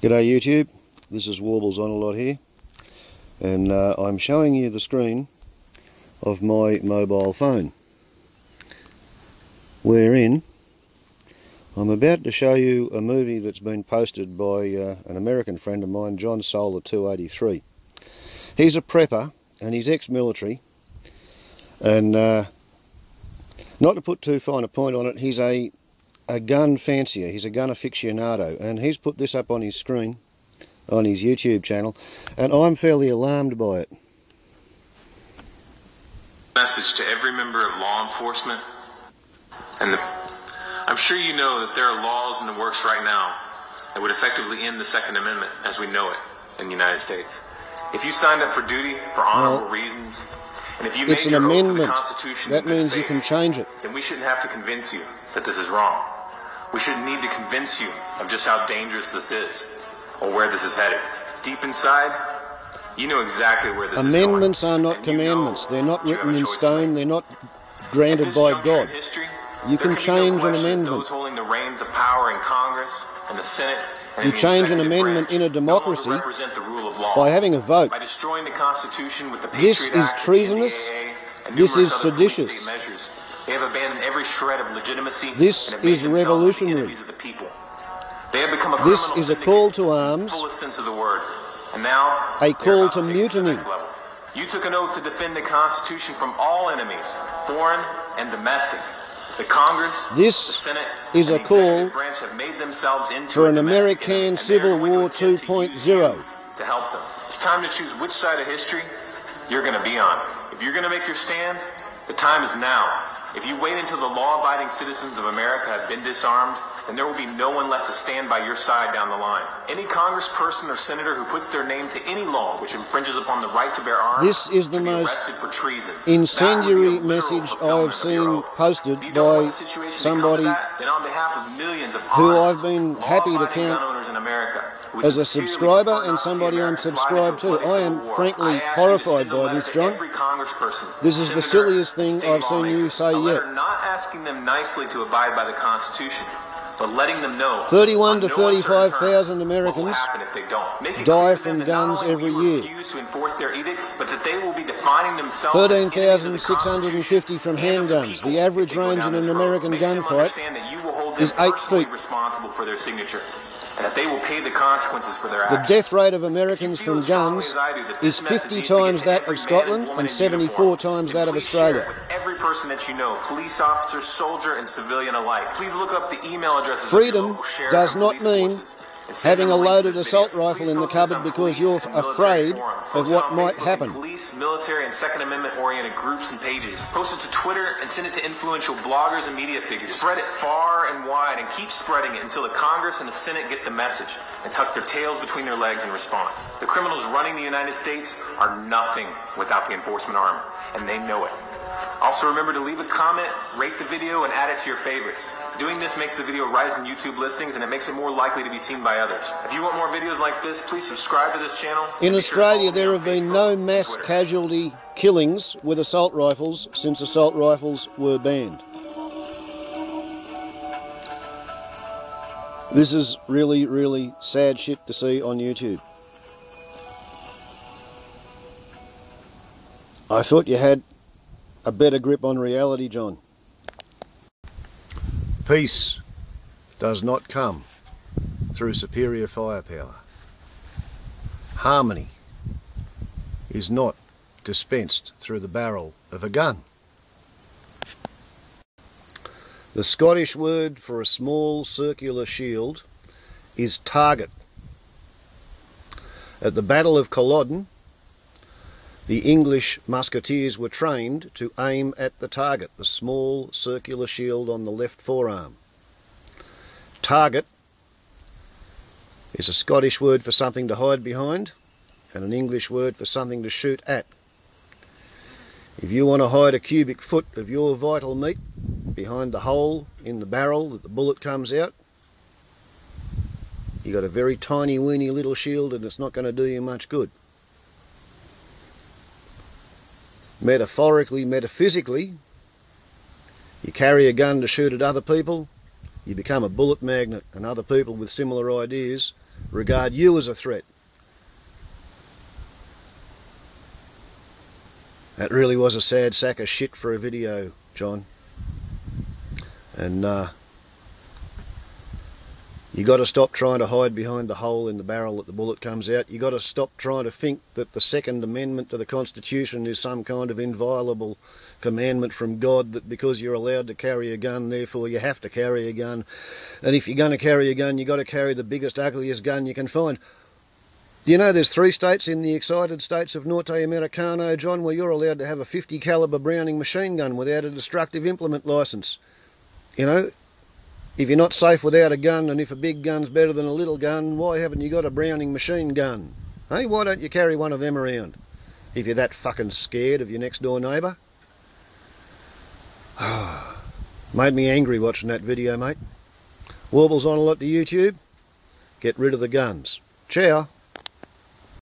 G'day YouTube, this is Warbles on a lot here, and I'm showing you the screen of my mobile phone, wherein I'm about to show you a movie that's been posted by an American friend of mine, John Solar 283. He's a prepper and he's ex-military, and not to put too fine a point on it, he's a gun fancier, he's a gun aficionado, and he's put this up on his screen, on his YouTube channel, and I'm fairly alarmed by it. Message to every member of law enforcement, and I'm sure you know that there are laws in the works right now that would effectively end the Second Amendment as we know it in the United States. If you signed up for duty for honorable reasons, and if you made your oath to the Constitution, that means you can change it. Then we shouldn't have to convince you that this is wrong. We shouldn't need to convince you of just how dangerous this is, or where this is headed. Deep inside, you know exactly where this is going. Amendments are not commandments. They're not written in stone. They're not granted by God. You can change an amendment. Those holding the reins of power in Congress and the Senate, you change an amendment in a democracy by having a vote. By destroying the Constitution with the This Patriotic is Act, treasonous. This is seditious. They have abandoned every shred of legitimacy. This is revolutionary. They have become a this is a call to arms, fullest sense of the word. And now a call to mutiny. You took an oath to defend the Constitution from all enemies, foreign and domestic. The Congress, the Senate, is a call branch have made themselves into for an American Civil War 2.0. To help them. It's time to choose which side of history you're going to be on. If you're going to make your stand, the time is now. If you wait until the law-abiding citizens of America have been disarmed, then there will be no one left to stand by your side down the line. Any congressperson or senator who puts their name to any law which infringes upon the right to bear arms this is the most for treason. Incendiary message I've seen posted by somebody who I've been happy to count as a subscriber and somebody I'm subscribed to. I am frankly horrified by this, John. This is the silliest thing I've seen you say yet. Not asking them nicely to abide by the Constitution, but letting them know 31 to 35,000 Americans die from guns every year. 13,650 from handguns. The average range in an American gunfight is 8 feet. And that they will pay the consequences for their actions. The death rate of Americans from guns is 50 times that of Scotland and 74 times that of Australia. With every person that you know, police officer, soldier, and civilian alike. Please look up the email addresses. Freedom does not mean having a loaded assault rifle in the cupboard because you're afraid of what might happen. Police, military, and Second Amendment-oriented groups and pages. Post it to Twitter and send it to influential bloggers and media figures. Spread it far and wide and keep spreading it until the Congress and the Senate get the message and tuck their tails between their legs in response. The criminals running the United States are nothing without the enforcement arm, and they know it. Also remember to leave a comment, rate the video, and add it to your favorites. Doing this makes the video rise in YouTube listings, and it makes it more likely to be seen by others. If you want more videos like this, please subscribe to this channel. In Australia, there have been no mass casualty killings with assault rifles since assault rifles were banned. This is really, really sad shit to see on YouTube. I thought you had a better grip on reality, John. Peace does not come through superior firepower. Harmony is not dispensed through the barrel of a gun. The Scottish word for a small circular shield is target. At the Battle of Culloden, the English musketeers were trained to aim at the target, the small circular shield on the left forearm. Target is a Scottish word for something to hide behind and an English word for something to shoot at. If you want to hide a cubic foot of your vital meat behind the hole in the barrel that the bullet comes out, you got a very tiny weeny little shield and it's not going to do you much good. Metaphorically, metaphysically, you carry a gun to shoot at other people, you become a bullet magnet, and other people with similar ideas regard you as a threat. That really was a sad sack of shit for a video, John. And you got to stop trying to hide behind the hole in the barrel that the bullet comes out. You got to stop trying to think that the Second Amendment to the Constitution is some kind of inviolable commandment from God, that because you're allowed to carry a gun, therefore you have to carry a gun. And if you're going to carry a gun, you got to carry the biggest, ugliest gun you can find. Do you know there's 3 states in the excited states of Norte Americano, John, where you're allowed to have a 50 calibre Browning machine gun without a destructive implement licence? You know, if you're not safe without a gun, and if a big gun's better than a little gun, why haven't you got a Browning machine gun? Hey, why don't you carry one of them around if you're that fucking scared of your next door neighbour? Made me angry watching that video, mate. Warbles on a lot to YouTube. Get rid of the guns. Ciao.